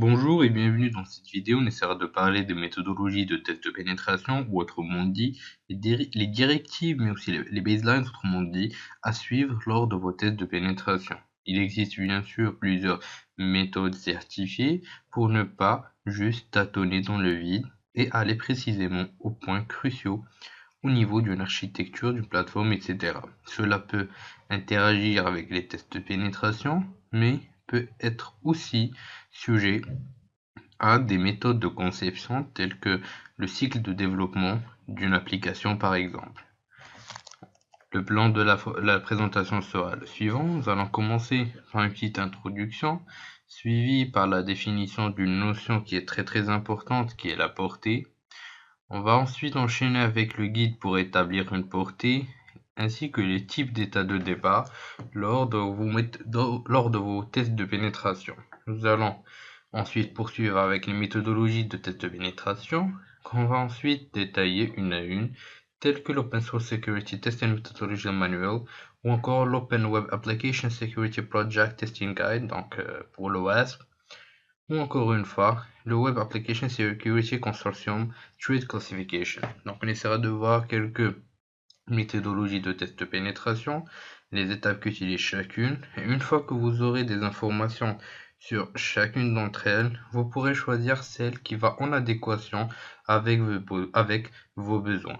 Bonjour et bienvenue dans cette vidéo. On essaiera de parler des méthodologies de test de pénétration, ou autrement dit, les directives, mais aussi les baselines, autrement dit, à suivre lors de vos tests de pénétration. Il existe bien sûr plusieurs méthodes certifiées pour ne pas juste tâtonner dans le vide et aller précisément aux points cruciaux au niveau d'une architecture, d'une plateforme, etc. Cela peut interagir avec les tests de pénétration, mais peut être aussi sujet à des méthodes de conception telles que le cycle de développement d'une application par exemple. Le plan de la présentation sera le suivant. Nous allons commencer par une petite introduction, suivie par la définition d'une notion qui est très importante, qui est la portée. On va ensuite enchaîner avec le guide pour établir une portée, ainsi que les types d'états de départ lors de vos tests de pénétration. Nous allons ensuite poursuivre avec les méthodologies de test de pénétration, qu'on va ensuite détailler une à une, telles que l'Open Source Security Test and Methodology Manual, ou encore l'Open Web Application Security Project Testing Guide, donc pour l'OWASP, ou encore une fois, le Web Application Security Consortium Trade Classification. Donc on essaiera de voir quelques méthodologies de test de pénétration, les étapes qu'utilise chacune, et une fois que vous aurez des informations sur chacune d'entre elles, vous pourrez choisir celle qui va en adéquation avec vos besoins.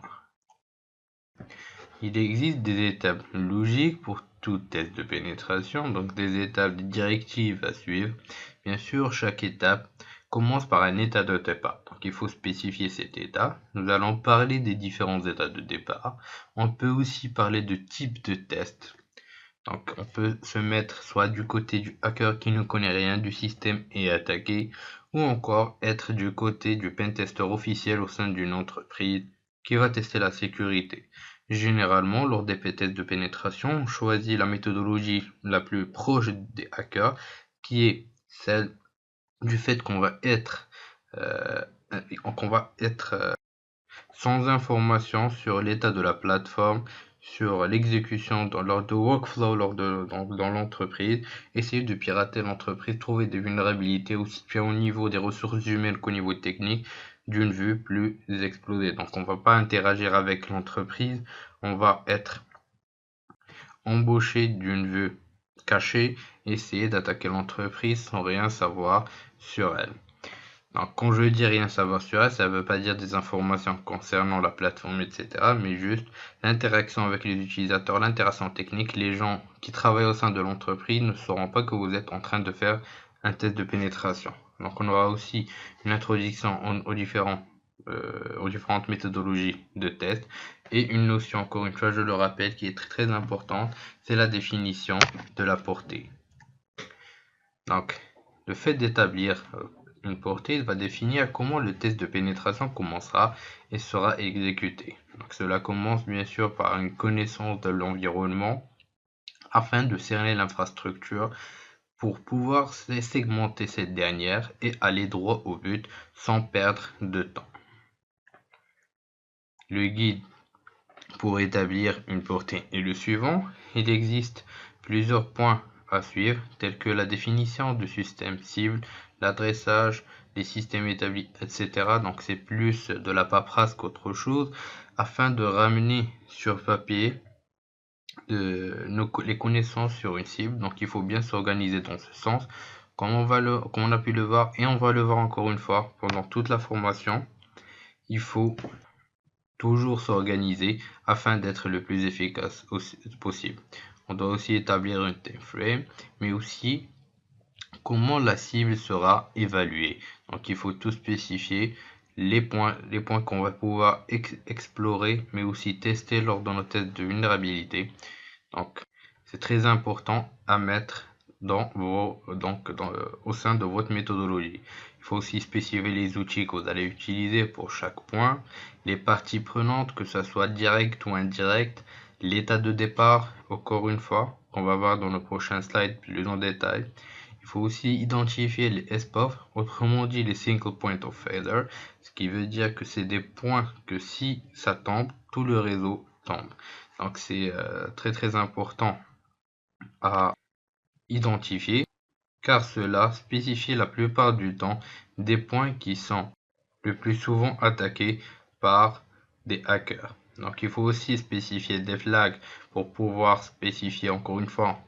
Il existe des étapes logiques pour tout test de pénétration, donc des étapes directives à suivre. Bien sûr, chaque étape commence par un état de départ, donc il faut spécifier cet état. Nous allons parler des différents états de départ. On peut aussi parler de type de test. Donc on peut se mettre soit du côté du hacker qui ne connaît rien du système et attaquer, ou encore être du côté du pentester officiel au sein d'une entreprise qui va tester la sécurité. Généralement, lors des tests de pénétration, on choisit la méthodologie la plus proche des hackers, qui est celle du fait euh, qu'on va être sans information sur l'état de la plateforme, sur l'exécution lors de workflow dans l'entreprise, essayer de pirater l'entreprise, trouver des vulnérabilités aussi bien au niveau des ressources humaines qu'au niveau technique, d'une vue plus explosée. Donc on ne va pas interagir avec l'entreprise, on va être embauché d'une vue cachée, essayer d'attaquer l'entreprise sans rien savoir sur elle. Donc, quand je dis rien savoir sur elle, ça ne veut pas dire des informations concernant la plateforme, etc., mais juste l'interaction avec les utilisateurs, l'interaction technique. Les gens qui travaillent au sein de l'entreprise ne sauront pas que vous êtes en train de faire un test de pénétration. Donc, on aura aussi une introduction aux différentes méthodologies de test et une notion, encore une fois, je le rappelle, qui est très importante, c'est la définition de la portée. Donc, le fait d'établir une portée va définir comment le test de pénétration commencera et sera exécuté. Donc, cela commence bien sûr par une connaissance de l'environnement afin de cerner l'infrastructure pour pouvoir segmenter cette dernière et aller droit au but sans perdre de temps. Le guide pour établir une portée est le suivant. Il existe plusieurs points à suivre, tels que la définition du système cible, l'adressage des systèmes établis, etc. Donc c'est plus de la paperasse qu'autre chose, afin de ramener sur papier les connaissances sur une cible. Donc il faut bien s'organiser dans ce sens, comme on a pu le voir, et on va le voir encore une fois pendant toute la formation. Il faut toujours s'organiser afin d'être le plus efficace possible. On doit aussi établir un time frame, mais aussi comment la cible sera évaluée. Donc il faut tout spécifier, les points qu'on va pouvoir explorer, mais aussi tester lors de nos tests de vulnérabilité. Donc c'est très important à mettre au sein de votre méthodologie. Il faut aussi spécifier les outils que vous allez utiliser pour chaque point, les parties prenantes, que ce soit direct ou indirect, l'état de départ, encore une fois, qu'on va voir dans le prochain slide plus en détail. Il faut aussi identifier les SPOF, autrement dit les Single Point of Failure, ce qui veut dire que c'est des points que si ça tombe, tout le réseau tombe. Donc c'est très important à identifier, car cela spécifie la plupart du temps des points qui sont le plus souvent attaqués par des hackers. Donc il faut aussi spécifier des flags pour pouvoir spécifier encore une fois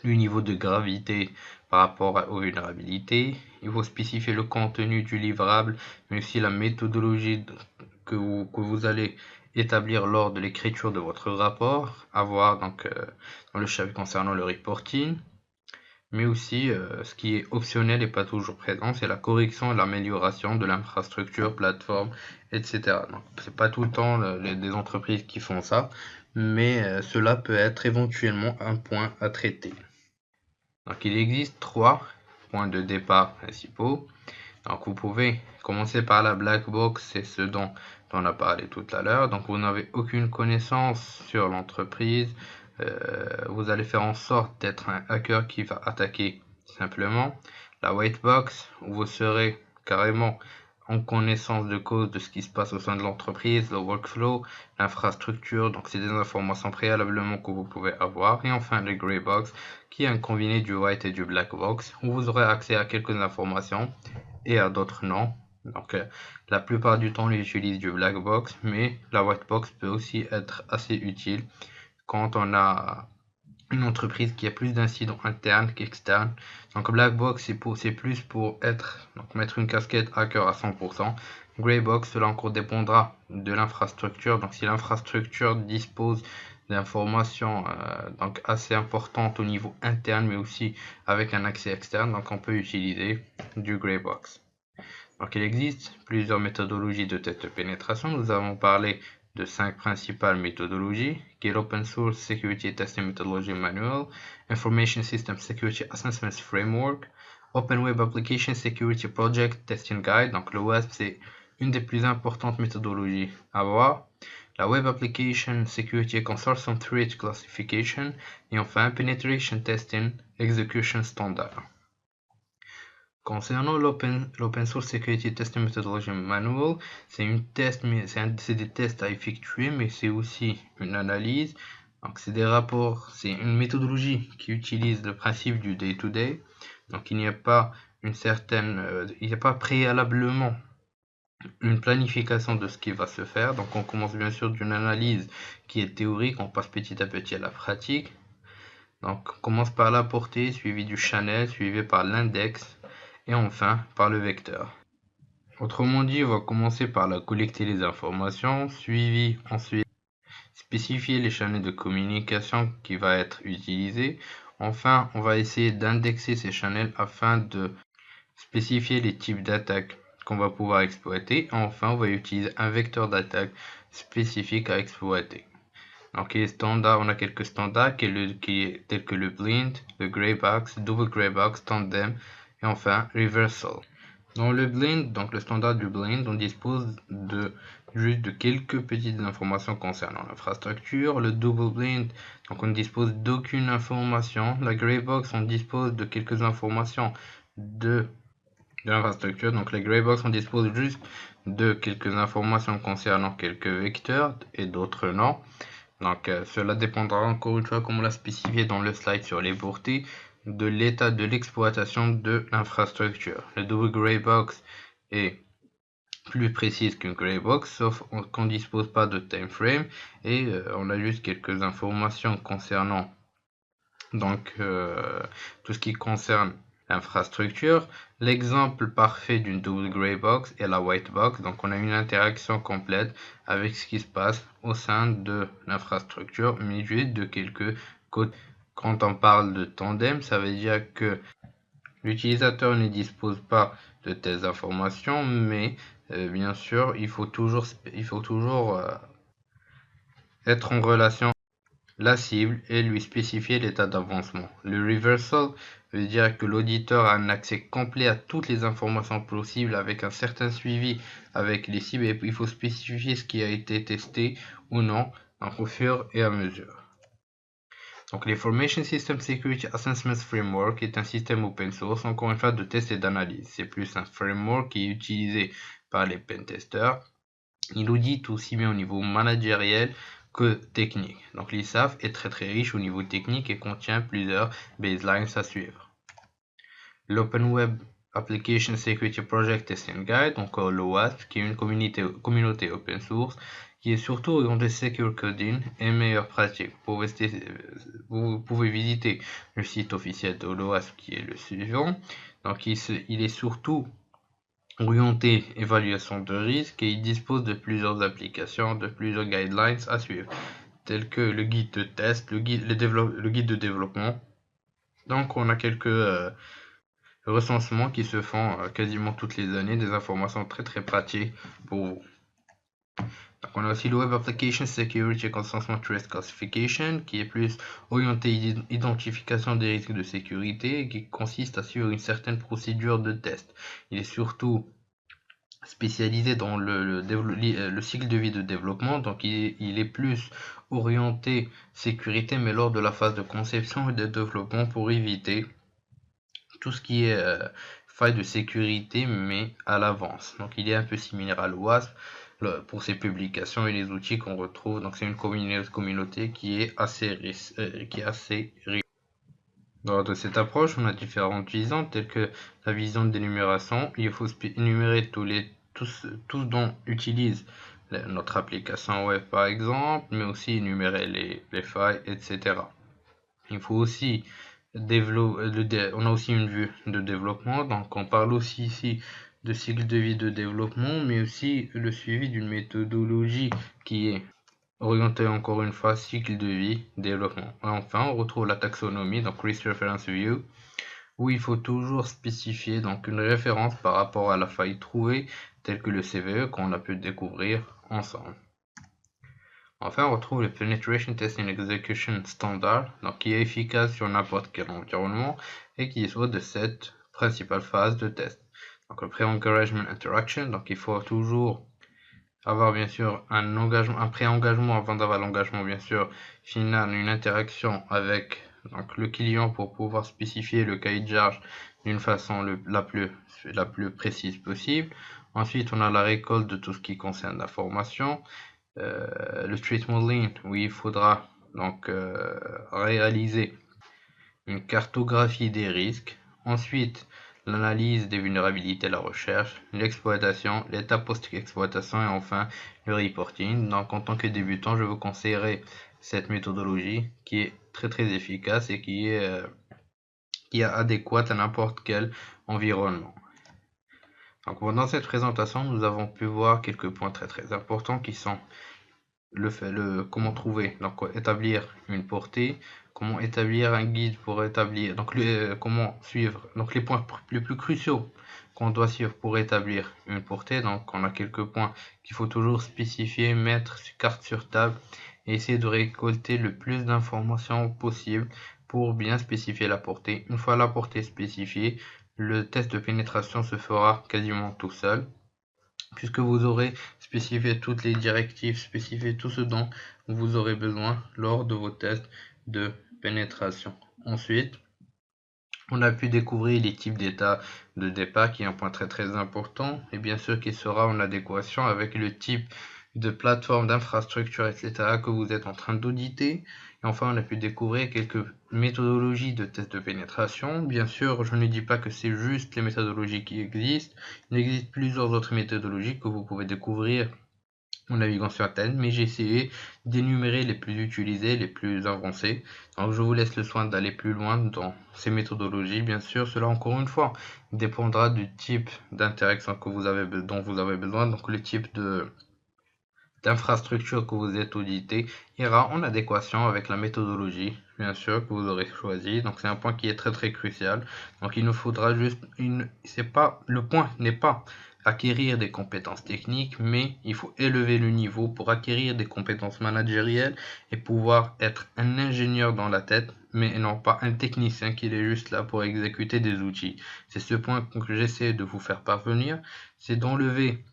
le niveau de gravité par rapport aux vulnérabilités. Il faut spécifier le contenu du livrable, mais aussi la méthodologie que vous allez établir lors de l'écriture de votre rapport, à voir donc dans le chapitre concernant le reporting. Mais aussi, ce qui est optionnel et pas toujours présent, c'est la correction et l'amélioration de l'infrastructure, plateforme, etc. Donc, c'est pas tout le temps des entreprises qui font ça, mais cela peut être éventuellement un point à traiter. Donc, il existe 3 points de départ principaux. Donc, vous pouvez commencer par la black box, c'est ce dont on a parlé tout à l'heure. Donc, vous n'avez aucune connaissance sur l'entreprise. Vous allez faire en sorte d'être un hacker qui va attaquer simplement. La white box, où vous serez carrément en connaissance de cause de ce qui se passe au sein de l'entreprise, le workflow, l'infrastructure. Donc, c'est des informations préalablement que vous pouvez avoir. Et enfin, le gray box, qui est un combiné du white et du black box, où vous aurez accès à quelques informations et à d'autres non. Donc la plupart du temps, on utilise du black box, mais la white box peut aussi être assez utile quand on a une entreprise qui a plus d'incidents internes qu'externes. Donc black box, c'est plus pour mettre une casquette hacker à 100%. Grey box, cela encore dépendra de l'infrastructure. Donc si l'infrastructure dispose d'informations donc assez importantes au niveau interne, mais aussi avec un accès externe, donc on peut utiliser du grey box. Donc il existe plusieurs méthodologies de test de pénétration. Nous avons parlé de 5 principales méthodologies, qui est l'Open Source Security Testing Methodology Manual, Information System Security Assessment Framework, Open Web Application Security Project Testing Guide. Donc le web, c'est une des plus importantes méthodologies à voir. La Web Application Security Consortium Threat Classification et enfin Penetration Testing Execution Standard. Concernant l'Open Source Security Testing Methodology Manual, c'est des tests à effectuer, mais c'est aussi une analyse. Donc c'est des rapports, c'est une méthodologie qui utilise le principe du day-to-day. Donc il n'y a pas préalablement une planification de ce qui va se faire. Donc on commence bien sûr d'une analyse qui est théorique, on passe petit à petit à la pratique. Donc on commence par la portée, suivi du channel, suivi par l'index et enfin par le vecteur. Autrement dit, on va commencer par collecter les informations, suivi ensuite spécifier les channels de communication qui va être utilisés. Enfin, on va essayer d'indexer ces channels afin de spécifier les types d'attaques qu'on va pouvoir exploiter. Enfin, on va utiliser un vecteur d'attaque spécifique à exploiter. Donc les standards, on a quelques standards tels que le blind, le grey box, double grey box, tandem et enfin reversal. Dans le blind, donc le standard du blind, on dispose juste de quelques petites informations concernant l'infrastructure. Le double blind, donc on ne dispose d'aucune information. La grey box, on dispose de quelques informations de l'infrastructure. Donc la grey box, on dispose juste de quelques informations concernant quelques vecteurs et d'autres non. Donc cela dépendra encore une fois, comme on l'a spécifié dans le slide sur les portées, de l'état de l'exploitation de l'infrastructure. Le double grey box est plus précise qu'une grey box, sauf qu'on ne dispose pas de time frame et on a juste quelques informations concernant donc tout ce qui concerne l'infrastructure. L'exemple parfait d'une double grey box est la white box. Donc on a une interaction complète avec ce qui se passe au sein de l'infrastructure, mais juste de quelques côtés. Quand on parle de tandem, ça veut dire que l'utilisateur ne dispose pas de telles informations, mais bien sûr, il faut toujours être en relation la cible et lui spécifier l'état d'avancement. Le reversal veut dire que l'auditeur a un accès complet à toutes les informations possibles avec un certain suivi avec les cibles et il faut spécifier ce qui a été testé ou non au fur et à mesure. Donc l'Information System Security Assessment Framework est un système open source, encore une fois, de test et d'analyse. C'est plus un framework qui est utilisé par les pentesters. Il audite aussi bien au niveau managériel que technique. Donc l'ISAF est très riche au niveau technique et contient plusieurs baselines à suivre. l'Open Web Application Security Project Testing Guide, donc l'OWASP, qui est une communauté open source qui est surtout orientée secure coding et meilleures pratiques. Vous pouvez visiter le site officiel de l'OWASP qui est le suivant. Donc il est surtout orienté évaluation de risque et il dispose de plusieurs applications, de plusieurs guidelines à suivre, tels que le guide de test, le guide de développement. Donc on a quelques recensements qui se font quasiment toutes les années, des informations très pratiques pour vous. Donc on a aussi le Web Application Security Consensus Risk Classification qui est plus orienté identification des risques de sécurité et qui consiste à suivre une certaine procédure de test. Il est surtout spécialisé dans le cycle de vie de développement, donc il est plus orienté sécurité mais lors de la phase de conception et de développement pour éviter tout ce qui est faille de sécurité mais à l'avance. Donc il est un peu similaire à l'OWASP pour ses publications et les outils qu'on retrouve. Donc c'est une communauté qui est assez riche. Lors de cette approche, on a différentes visions telles que la vision d'énumération. Il faut énumérer tous dont utilise notre application web par exemple, mais aussi énumérer les failles, etc. Il faut aussi on a aussi une vue de développement, donc on parle aussi ici de cycle de vie de développement, mais aussi le suivi d'une méthodologie qui est orientée encore une fois cycle de vie développement. Et enfin, on retrouve la taxonomie, donc Risk Reference View, où il faut toujours spécifier donc une référence par rapport à la faille trouvée, telle que le CVE qu'on a pu découvrir ensemble. Enfin, on retrouve le Penetration Testing Execution Standard, donc qui est efficace sur n'importe quel environnement et qui est soit de cette principale phase de test. Donc le Pre-Engagement Interaction, donc il faut toujours avoir bien sûr un pré-engagement avant d'avoir l'engagement bien sûr final, une interaction avec donc, le client pour pouvoir spécifier le cahier de charge d'une façon la plus précise possible. Ensuite, on a la récolte de tout ce qui concerne l'information. Le Street Modeling, où il faudra donc réaliser une cartographie des risques. Ensuite, l'analyse des vulnérabilités, la recherche, l'exploitation, l'étape post-exploitation et enfin le reporting. Donc en tant que débutant, je vous conseillerais cette méthodologie qui est très efficace et qui est adéquate à n'importe quel environnement. Donc dans cette présentation, nous avons pu voir quelques points très importants qui sont comment trouver, donc établir une portée, comment établir un guide pour établir, donc comment suivre, donc les points les plus cruciaux qu'on doit suivre pour établir une portée. Donc on a quelques points qu'il faut toujours spécifier, mettre carte sur table et essayer de récolter le plus d'informations possible pour bien spécifier la portée. Une fois la portée spécifiée, le test de pénétration se fera quasiment tout seul, puisque vous aurez spécifié toutes les directives, spécifié tout ce dont vous aurez besoin lors de vos tests de pénétration. Ensuite, on a pu découvrir les types d'état de départ, qui est un point très important, et bien sûr qui sera en adéquation avec le type de plateforme, d'infrastructure, etc. que vous êtes en train d'auditer. Et enfin, on a pu découvrir quelques méthodologies de test de pénétration. Bien sûr, je ne dis pas que c'est juste les méthodologies qui existent. Il existe plusieurs autres méthodologies que vous pouvez découvrir en naviguant sur Internet, mais j'ai essayé d'énumérer les plus utilisées, les plus avancées. Donc je vous laisse le soin d'aller plus loin dans ces méthodologies. Bien sûr, cela encore une fois dépendra du type d'interaction dont vous avez besoin. Donc le type d'infrastructure que vous êtes audité ira en adéquation avec la méthodologie, bien sûr, que vous aurez choisi. Donc c'est un point qui est très crucial. Donc il nous faudra juste le point n'est pas acquérir des compétences techniques, mais il faut élever le niveau pour acquérir des compétences managérielles et pouvoir être un ingénieur dans la tête, mais non pas un technicien qui est juste là pour exécuter des outils. C'est ce point que j'essaie de vous faire parvenir, c'est d'enlever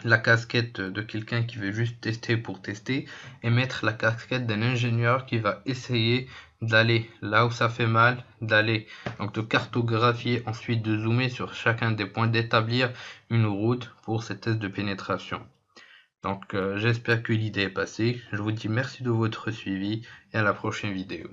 la casquette de quelqu'un qui veut juste tester pour tester et mettre la casquette d'un ingénieur qui va essayer d'aller là où ça fait mal, donc de cartographier, ensuite de zoomer sur chacun des points, d'établir une route pour ces tests de pénétration. Donc j'espère que l'idée est passée. Je vous dis merci de votre suivi et à la prochaine vidéo.